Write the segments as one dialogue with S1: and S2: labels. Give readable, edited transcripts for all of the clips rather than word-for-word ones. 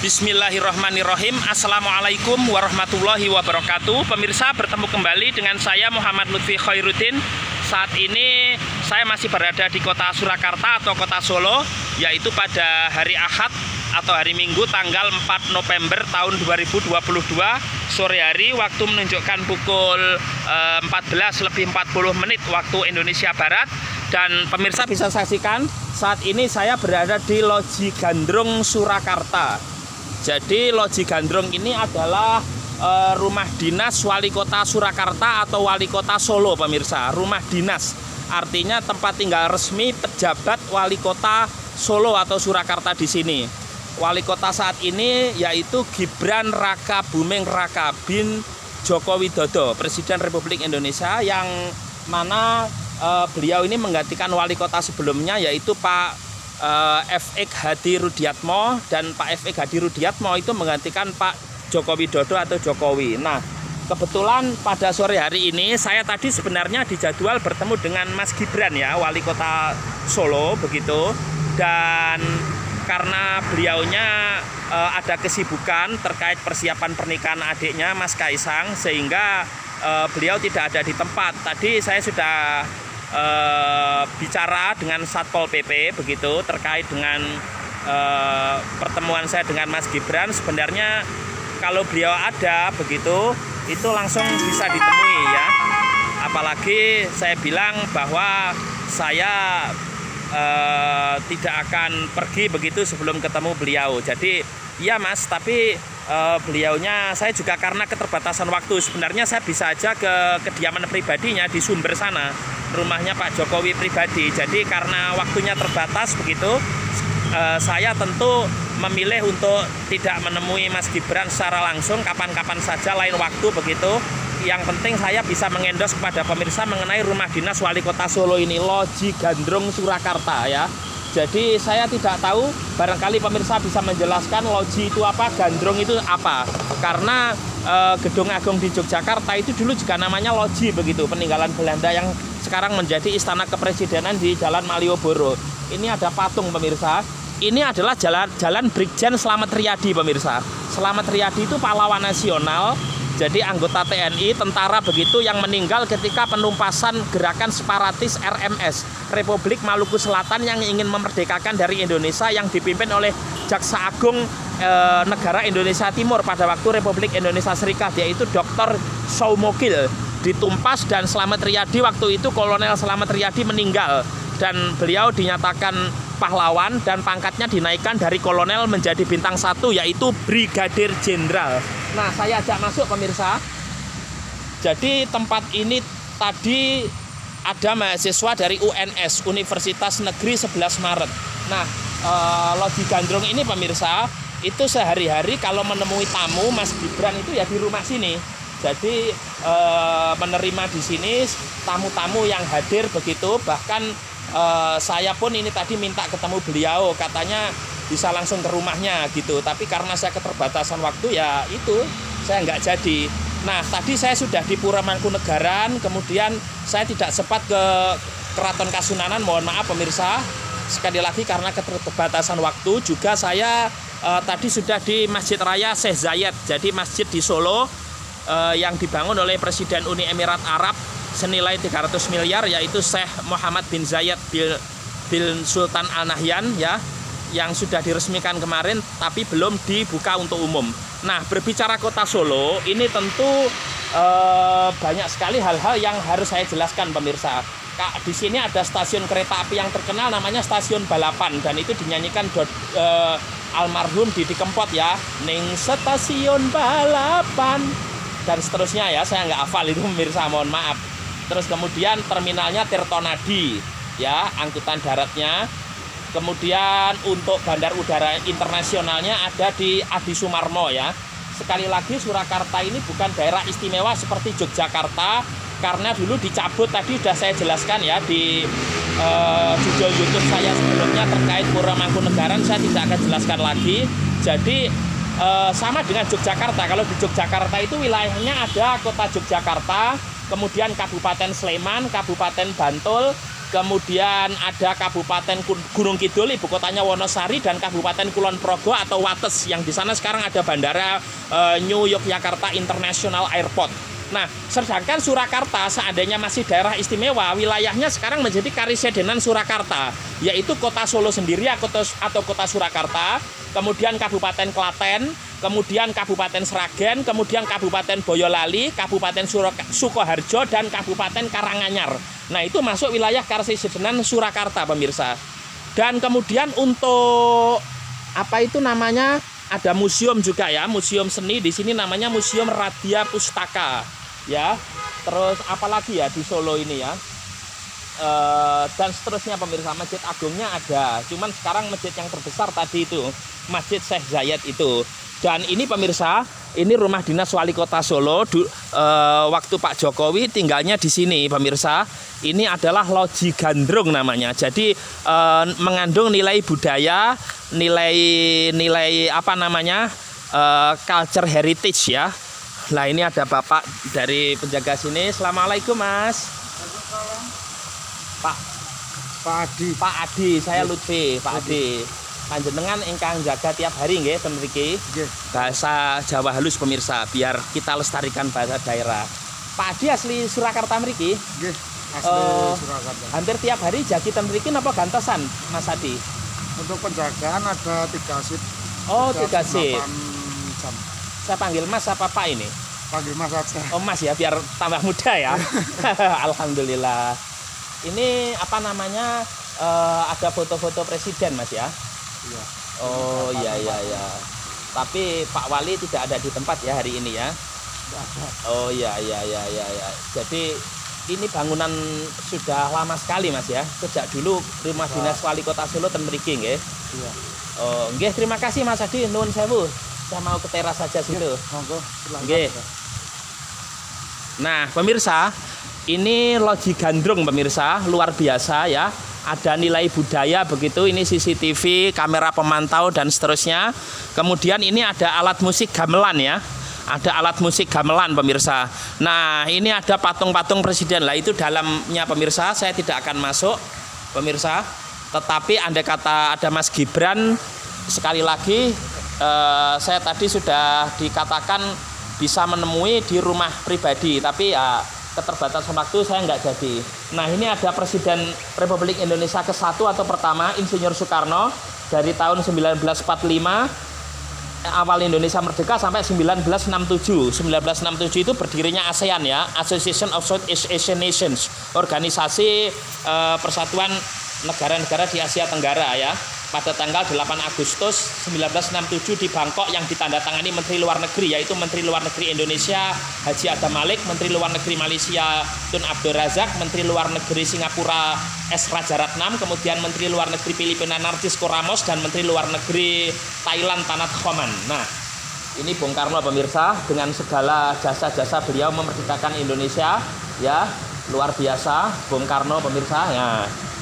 S1: Bismillahirrahmanirrahim. Assalamualaikum warahmatullahi wabarakatuh. Pemirsa, bertemu kembali dengan saya Muhammad Lutfi Khairuddin. Saat ini saya masih berada di kota Surakarta atau kota Solo, yaitu pada hari Ahad atau hari Minggu tanggal 4 November tahun 2022 sore hari, waktu menunjukkan pukul 14:40 waktu Indonesia Barat. Dan pemirsa bisa saksikan saat ini saya berada di Loji Gandrung Surakarta. Jadi Loji Gandrung ini adalah rumah dinas Wali Kota Surakarta atau Wali Kota Solo, pemirsa. Rumah dinas artinya tempat tinggal resmi pejabat Wali Kota Solo atau Surakarta di sini. Wali Kota saat ini yaitu Gibran Rakabuming Raka bin Joko Widodo, Presiden Republik Indonesia, yang mana beliau ini menggantikan wali kota sebelumnya yaitu Pak F.X. Hadi Rudiatmo, dan Pak F.X. Hadi Rudiatmo itu menggantikan Pak Joko Widodo atau Jokowi. Nah, kebetulan pada sore hari ini saya tadi sebenarnya dijadwal bertemu dengan Mas Gibran ya, Wali Kota Solo begitu. Dan karena beliaunya ada kesibukan terkait persiapan pernikahan adiknya Mas Kaisang, sehingga beliau tidak ada di tempat. Tadi saya sudah bicara dengan Satpol PP begitu terkait dengan pertemuan saya dengan Mas Gibran. Sebenarnya kalau beliau ada begitu itu langsung bisa ditemui ya. Apalagi saya bilang bahwa saya tidak akan pergi begitu sebelum ketemu beliau. Jadi iya Mas, tapi beliaunya saya juga karena keterbatasan waktu, sebenarnya saya bisa aja ke kediaman pribadinya di Sumber sana, rumahnya Pak Jokowi pribadi. Jadi karena waktunya terbatas begitu, saya tentu memilih untuk tidak menemui Mas Gibran secara langsung, kapan-kapan saja lain waktu begitu. Yang penting saya bisa mengendos kepada pemirsa mengenai rumah dinas Wali Kota Solo ini, Loji Gandrung Surakarta ya. Jadi saya tidak tahu, barangkali pemirsa bisa menjelaskan loji itu apa, gandrung itu apa. Karena Gedung Agung di Yogyakarta itu dulu juga namanya loji begitu, peninggalan Belanda yang sekarang menjadi Istana Kepresidenan di Jalan Malioboro. Ini ada patung pemirsa. Ini adalah jalan Brigjen Slamet Riyadi pemirsa. Slamet Riyadi itu pahlawan nasional, jadi anggota TNI, tentara begitu, yang meninggal ketika penumpasan gerakan separatis RMS, Republik Maluku Selatan, yang ingin memerdekakan dari Indonesia, yang dipimpin oleh Jaksa Agung negara Indonesia Timur pada waktu Republik Indonesia Serikat, yaitu Dr. Soumogil. Ditumpas dan Slamet Riyadi waktu itu, Kolonel Slamet Riyadi meninggal. Dan beliau dinyatakan pahlawan dan pangkatnya dinaikkan dari kolonel menjadi bintang 1, yaitu Brigadir Jenderal. Nah, saya ajak masuk pemirsa. Jadi tempat ini tadi ada mahasiswa dari UNS, Universitas Negeri 11 Maret. Nah, Loji Gandrung ini pemirsa, itu sehari-hari kalau menemui tamu Mas Gibran itu ya di rumah sini. Jadi menerima di sini tamu-tamu yang hadir begitu. Bahkan saya pun ini tadi minta ketemu beliau, katanya bisa langsung ke rumahnya gitu. Tapi karena saya keterbatasan waktu ya itu saya nggak jadi. Nah, tadi saya sudah di Pura Mangkunegaran, kemudian saya tidak sempat ke Keraton Kasunanan, mohon maaf pemirsa. Sekali lagi karena keterbatasan waktu. Juga saya tadi sudah di Masjid Raya Syekh Zayed, jadi masjid di Solo yang dibangun oleh Presiden Uni Emirat Arab senilai 300 miliar, yaitu Syekh Muhammad bin Zayed bin Sultan Al Nahyan ya, yang sudah diresmikan kemarin tapi belum dibuka untuk umum. Nah, berbicara kota Solo ini tentu banyak sekali hal-hal yang harus saya jelaskan pemirsa. Di sini ada stasiun kereta api yang terkenal namanya Stasiun Balapan, dan itu dinyanyikan almarhum Didi Kempot ya, ning stasiun balapan dan seterusnya ya, saya nggak hafal itu pemirsa, mohon maaf. Terus kemudian terminalnya Tirtonadi ya, angkutan daratnya. Kemudian untuk bandar udara internasionalnya ada di Adi Sumarmo ya. Sekali lagi Surakarta ini bukan daerah istimewa seperti Yogyakarta, karena dulu dicabut, tadi sudah saya jelaskan ya di video YouTube saya sebelumnya terkait Pura Mangkunegaran, saya tidak akan jelaskan lagi. Jadi sama dengan Yogyakarta. Kalau di Yogyakarta itu wilayahnya ada Kota Yogyakarta, kemudian Kabupaten Sleman, Kabupaten Bantul, kemudian ada Kabupaten Gunung Kidul, ibu kotanya Wonosari, dan Kabupaten Kulon Progo atau Wates, yang di sana sekarang ada bandara New Yogyakarta International Airport. Nah, sedangkan Surakarta seandainya masih daerah istimewa, wilayahnya sekarang menjadi Karesidenan Surakarta, yaitu kota Solo sendiri atau kota Surakarta, kemudian Kabupaten Klaten, kemudian Kabupaten Sragen, kemudian Kabupaten Boyolali, Kabupaten Sukoharjo, dan Kabupaten Karanganyar. Nah, itu masuk wilayah Karesidenan Surakarta, pemirsa. Dan kemudian untuk apa itu namanya, ada museum juga ya, museum seni di sini namanya Museum Radya Pustaka. Ya, terus apalagi ya di Solo ini ya, dan seterusnya pemirsa. Masjid Agungnya ada, cuman sekarang masjid yang terbesar tadi itu Masjid Syekh Zayed itu. Dan ini pemirsa, ini rumah dinas wali kota Solo. Waktu Pak Jokowi tinggalnya di sini pemirsa. Ini adalah Loji Gandrung namanya. Jadi mengandung nilai budaya, nilai apa namanya, culture heritage ya. Nah, ini ada bapak dari penjaga sini. Assalamualaikum Mas. Pak
S2: Adi.
S1: Pak Adi, saya Lutfi. Pak Adi, panjenengan ingkang jaga tiap hari nggih ten mriki. Bahasa Jawa halus pemirsa, biar kita lestarikan bahasa daerah. Pak Adi asli Surakarta mriki?
S2: Nggih, asli Surakarta.
S1: Hampir tiap hari jagi ten mriki napa gantosan Mas Adi?
S2: Untuk penjagaan ada 3 shift.
S1: Oh, 3 shift.
S2: 8 jam.
S1: Saya panggil Mas apa Pak ini?
S2: Panggil Mas aja.
S1: Oh Mas ya, biar tambah muda ya. Alhamdulillah. Ini apa namanya, ada foto-foto presiden Mas ya?
S2: Iya.
S1: Oh iya. Tapi Pak Wali tidak ada di tempat ya hari ini ya?
S2: Tidak ada.
S1: Oh iya. Jadi ini bangunan sudah lama sekali Mas ya? Sejak dulu rumah dinas wali kota Solo ten mriki nggih?
S2: Iya.
S1: Oh nggih, terima kasih Mas Adi, nuwun sewu. Saya mau ke teras saja situ.
S2: Monggo,
S1: Nggih. Nah, pemirsa, ini Loji Gandrung pemirsa, luar biasa ya. Ada nilai budaya begitu, ini CCTV, kamera pemantau dan seterusnya. Kemudian ini ada alat musik gamelan ya. Ada alat musik gamelan pemirsa. Nah, ini ada patung-patung presiden. Lah itu dalamnya pemirsa, saya tidak akan masuk pemirsa. Tetapi andai kata ada Mas Gibran, sekali lagi saya tadi sudah dikatakan bisa menemui di rumah pribadi, tapi ya keterbatasan waktu saya nggak jadi. Nah, ini ada Presiden Republik Indonesia ke-1 atau pertama, Insinyur Soekarno, dari tahun 1945 awal Indonesia merdeka sampai 1967. 1967 itu berdirinya ASEAN ya, Association of Southeast Asian Nations, organisasi persatuan negara-negara di Asia Tenggara ya. Pada tanggal 8 Agustus 1967 di Bangkok, yang ditandatangani Menteri Luar Negeri, yaitu Menteri Luar Negeri Indonesia Haji Adam Malik, Menteri Luar Negeri Malaysia Tun Abdul Razak, Menteri Luar Negeri Singapura S. Rajaratnam, kemudian Menteri Luar Negeri Filipina Narcisco Ramos, dan Menteri Luar Negeri Thailand Tanat Khoman. Nah, ini Bung Karno pemirsa, dengan segala jasa-jasa beliau memerdekakan Indonesia ya, luar biasa Bung Karno pemirsa ya.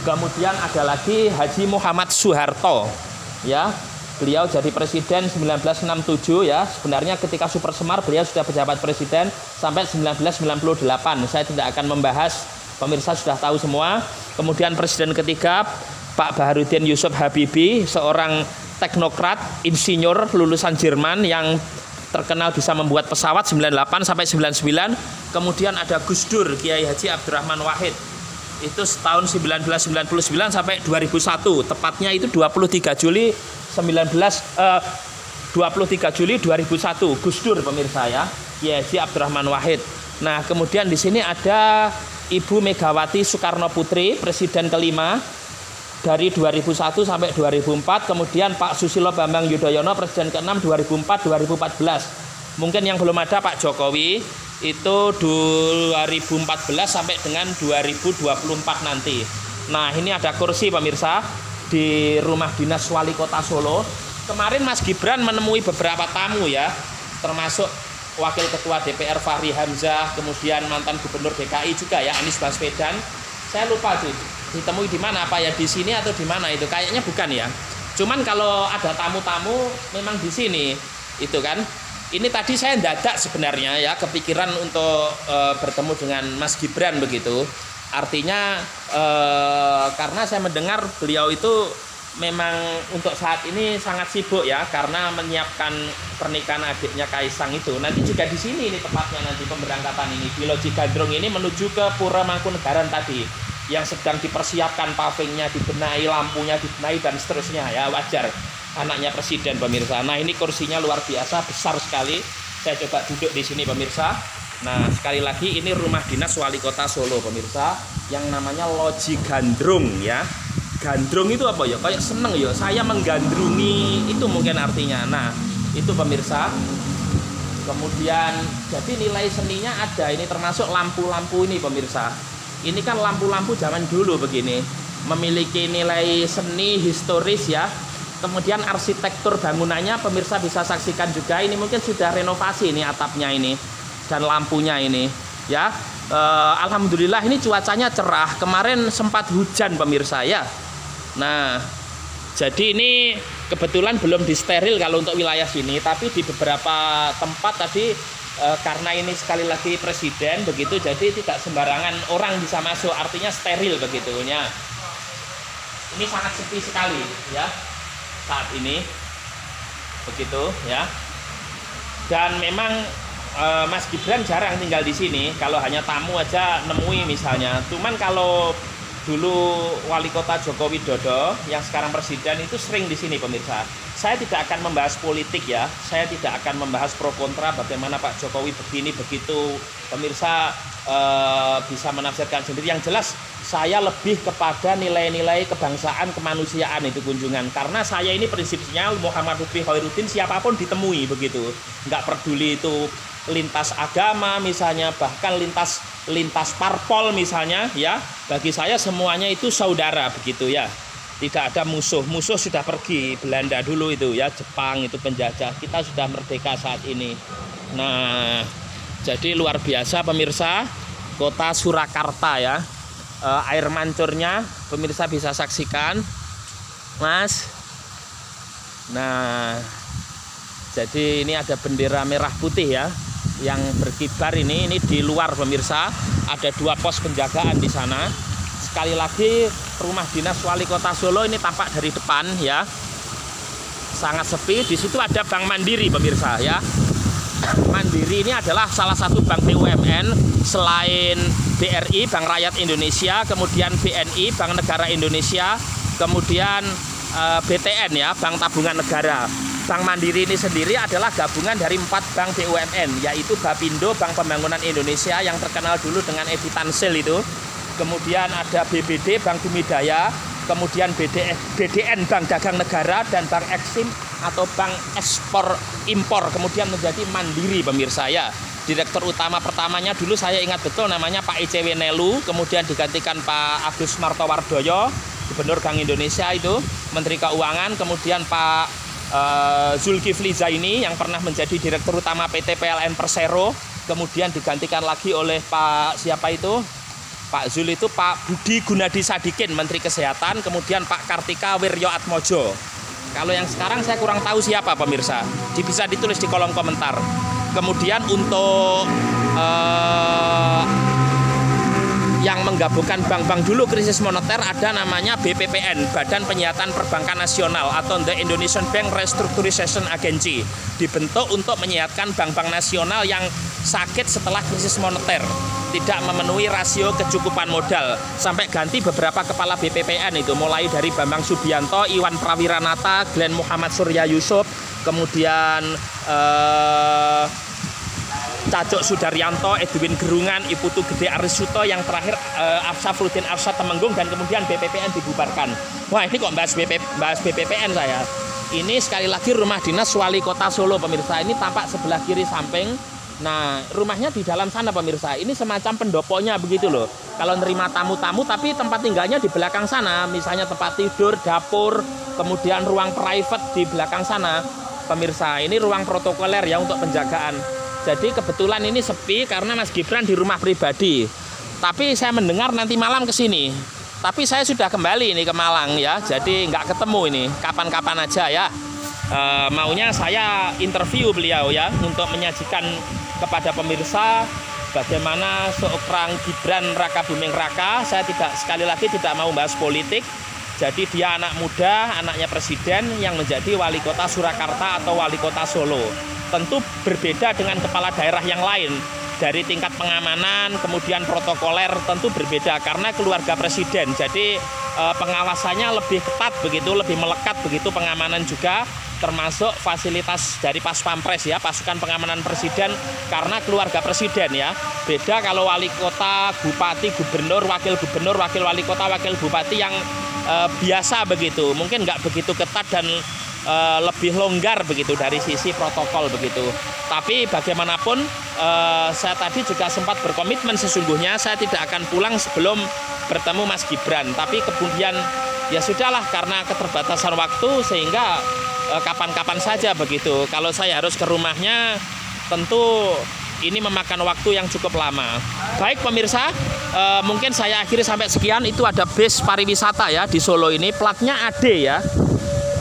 S1: Kemudian ada lagi Haji Muhammad Soeharto ya, beliau jadi presiden 1967 ya. Sebenarnya ketika Super Semar beliau sudah pejabat presiden sampai 1998. Saya tidak akan membahas, pemirsa sudah tahu semua. Kemudian presiden ketiga Pak Baharudin Yusuf Habibie, seorang teknokrat insinyur lulusan Jerman yang terkenal bisa membuat pesawat 98 sampai 99. Kemudian ada Gus Dur, Kiai Haji Abdurrahman Wahid. Itu tahun 1999 sampai 2001, tepatnya itu 23 Juli 2001 Gus Dur pemirsa ya, Kiai Haji Abdurrahman Wahid. Nah, kemudian di sini ada Ibu Megawati Soekarno Putri, presiden kelima dari 2001 sampai 2004. Kemudian Pak Susilo Bambang Yudhoyono, presiden ke-6 2004-2014. Mungkin yang belum ada Pak Jokowi itu 2014 sampai dengan 2024 nanti. Nah, ini ada kursi pemirsa di rumah dinas wali kota Solo. Kemarin Mas Gibran menemui beberapa tamu ya, termasuk Wakil Ketua DPR Fahri Hamzah, kemudian mantan Gubernur DKI juga ya, Anies Baswedan. Saya lupa sih ditemui di mana, apa ya di sini atau di mana itu, kayaknya bukan ya. Cuman kalau ada tamu-tamu memang di sini itu kan. Ini tadi saya mendadak sebenarnya ya, kepikiran untuk bertemu dengan Mas Gibran begitu. Artinya karena saya mendengar beliau itu memang untuk saat ini sangat sibuk ya, karena menyiapkan pernikahan adiknya Kaisang itu. Nanti juga di sini ini tepatnya nanti pemberangkatan ini di Loji Gandrung ini menuju ke Pura Mangkunegaran tadi, yang sedang dipersiapkan pavingnya, dibenahi, lampunya dibenahi dan seterusnya ya, wajar anaknya presiden pemirsa. Nah ini kursinya luar biasa besar sekali. Saya coba duduk di sini pemirsa. Nah sekali lagi ini rumah dinas wali kota Solo pemirsa, yang namanya Loji Gandrung ya. Gandrung itu apa ya? Kayak seneng ya, saya menggandrungi itu mungkin artinya. Nah itu pemirsa. Kemudian jadi nilai seninya ada, ini termasuk lampu-lampu ini pemirsa. Ini kan lampu-lampu zaman dulu begini, memiliki nilai seni historis ya. Kemudian arsitektur bangunannya pemirsa bisa saksikan juga, ini mungkin sudah renovasi ini atapnya ini dan lampunya ini ya. Alhamdulillah ini cuacanya cerah, kemarin sempat hujan pemirsa ya. Nah jadi ini kebetulan belum disteril kalau untuk wilayah sini, tapi di beberapa tempat tadi karena ini sekali lagi presiden begitu, jadi tidak sembarangan orang bisa masuk, artinya steril begitu ya. Ini sangat sepi sekali ya saat ini begitu ya. Dan memang Mas Gibran jarang tinggal di sini, kalau hanya tamu aja nemui misalnya. Cuman kalau dulu wali kota Joko Widodo yang sekarang presiden itu sering di sini pemirsa. Saya tidak akan membahas politik ya, saya tidak akan membahas pro kontra bagaimana Pak Jokowi begini begitu, pemirsa bisa menafsirkan sendiri. Yang jelas saya lebih kepada nilai-nilai kebangsaan, kemanusiaan itu kunjungan. Karena saya ini prinsipnya Muhammad Lutfi Khairuddin siapapun ditemui begitu, nggak peduli itu lintas agama misalnya, bahkan lintas parpol misalnya ya. Bagi saya semuanya itu saudara begitu ya. Tidak ada musuh sudah pergi, Belanda dulu itu ya, Jepang itu penjajah, kita sudah merdeka saat ini. Nah jadi luar biasa pemirsa, kota Surakarta ya. Air mancurnya pemirsa bisa saksikan Mas. Nah jadi ini ada bendera merah putih ya yang berkibar ini di luar pemirsa. Ada 2 pos penjagaan di sana. Sekali lagi rumah dinas wali kota Solo ini tampak dari depan ya, sangat sepi. Di situ ada Bank Mandiri pemirsa ya. Mandiri ini adalah salah satu bank BUMN selain BRI, Bank Rakyat Indonesia, kemudian BNI, Bank Negara Indonesia, kemudian BTN ya, Bank Tabungan Negara. Bank Mandiri ini sendiri adalah gabungan dari 4 bank BUMN, yaitu Bapindo, Bank Pembangunan Indonesia yang terkenal dulu dengan Edi Tansel itu. Kemudian ada BBD, Bank Bumidaya, kemudian BDN, Bank Dagang Negara, dan Bank Eksim atau Bank Ekspor Impor, kemudian menjadi Mandiri pemirsa ya. Direktur utama pertamanya dulu saya ingat betul namanya Pak ICW Nelu, kemudian digantikan Pak Agus Martowardoyo, Gubernur Bank Indonesia itu, Menteri Keuangan, kemudian Pak Zulkifli Zaini yang pernah menjadi Direktur Utama PT PLN Persero, kemudian digantikan lagi oleh Pak siapa itu? Pak Zul itu Pak Budi Gunadi Sadikin, Menteri Kesehatan, kemudian Pak Kartika Wirjo Atmojo. Kalau yang sekarang saya kurang tahu siapa pemirsa, bisa ditulis di kolom komentar. Kemudian untuk yang menggabungkan bank-bank dulu krisis moneter ada namanya BPPN, Badan Penyihatan Perbankan Nasional atau The Indonesian Bank Restructurization Agency, dibentuk untuk menyehatkan bank-bank nasional yang sakit setelah krisis moneter, tidak memenuhi rasio kecukupan modal, sampai ganti beberapa kepala BPPN itu, mulai dari Bambang Subianto, Iwan Prawiranata, Glenn Muhammad Surya Yusuf, kemudian Cacuk Sudaryanto, Edwin Gerungan, Iputu Gede Arisuto, yang terakhir Safruddin Arsyad Temenggung, dan kemudian BPPN dibubarkan. Wah ini kok bahas BPPN saya. Ini sekali lagi rumah dinas wali kota Solo pemirsa, ini tampak sebelah kiri samping. Nah rumahnya di dalam sana pemirsa, ini semacam pendoponya begitu loh. Kalau nerima tamu-tamu, tapi tempat tinggalnya di belakang sana, misalnya tempat tidur, dapur, kemudian ruang private di belakang sana pemirsa. Ini ruang protokoler ya untuk penjagaan. Jadi kebetulan ini sepi karena Mas Gibran di rumah pribadi. Tapi saya mendengar nanti malam ke sini. Tapi saya sudah kembali ini ke Malang ya. Jadi nggak ketemu ini. Kapan-kapan aja ya. Maunya saya interview beliau ya untuk menyajikan kepada pemirsa bagaimana seorang Gibran Raka Buming Raka. Saya sekali lagi tidak mau bahas politik. Jadi dia anak muda, anaknya presiden yang menjadi wali kota Surakarta atau wali kota Solo. Tentu berbeda dengan kepala daerah yang lain. Dari tingkat pengamanan, kemudian protokoler tentu berbeda karena keluarga presiden. Jadi pengawasannya lebih ketat begitu, lebih melekat begitu, pengamanan juga termasuk fasilitas dari Pas Pampres ya, pasukan pengamanan presiden karena keluarga presiden ya. Beda kalau wali kota, bupati, gubernur, wakil wali kota, wakil bupati yang biasa begitu, mungkin nggak begitu ketat dan lebih longgar begitu dari sisi protokol begitu. Tapi bagaimanapun saya tadi juga sempat berkomitmen sesungguhnya saya tidak akan pulang sebelum bertemu Mas Gibran. Tapi kemudian ya sudahlah karena keterbatasan waktu sehingga kapan-kapan saja begitu. Kalau saya harus ke rumahnya tentu ini memakan waktu yang cukup lama. Baik pemirsa, mungkin saya akhiri sampai sekian. Itu ada bus pariwisata ya di Solo ini, platnya AD ya.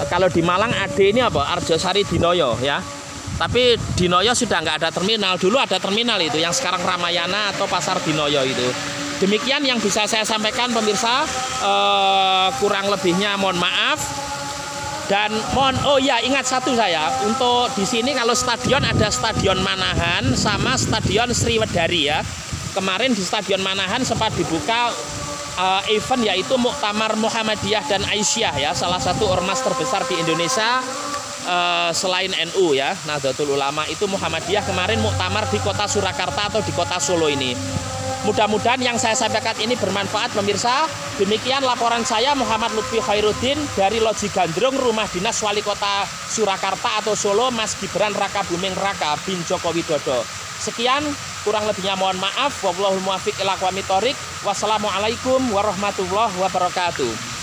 S1: Kalau di Malang AD ini apa? Arjosari Dinoyo ya. Tapi Dinoyo sudah nggak ada terminal. Dulu ada terminal itu yang sekarang Ramayana atau Pasar Dinoyo itu. Demikian yang bisa saya sampaikan pemirsa. Kurang lebihnya mohon maaf. Dan oh ya ingat satu saya, untuk di sini kalau stadion ada Stadion Manahan sama Stadion Sriwedari ya. Kemarin di Stadion Manahan sempat dibuka event yaitu Muktamar Muhammadiyah dan Aisyah ya, salah satu ormas terbesar di Indonesia selain NU ya, Nahdlatul Ulama. Itu Muhammadiyah kemarin muktamar di kota Surakarta atau di kota Solo ini. Mudah-mudahan yang saya sampaikan ini bermanfaat pemirsa. Demikian laporan saya Muhammad Lutfi Khairuddin dari Loji Gandrung, rumah dinas wali kota Surakarta atau Solo, Mas Gibran Raka Buming Raka bin Joko Widodo. Sekian, kurang lebihnya mohon maaf. Wallahul muwaffiq ila aqwamit thoriq. Wassalamualaikum warahmatullahi wabarakatuh.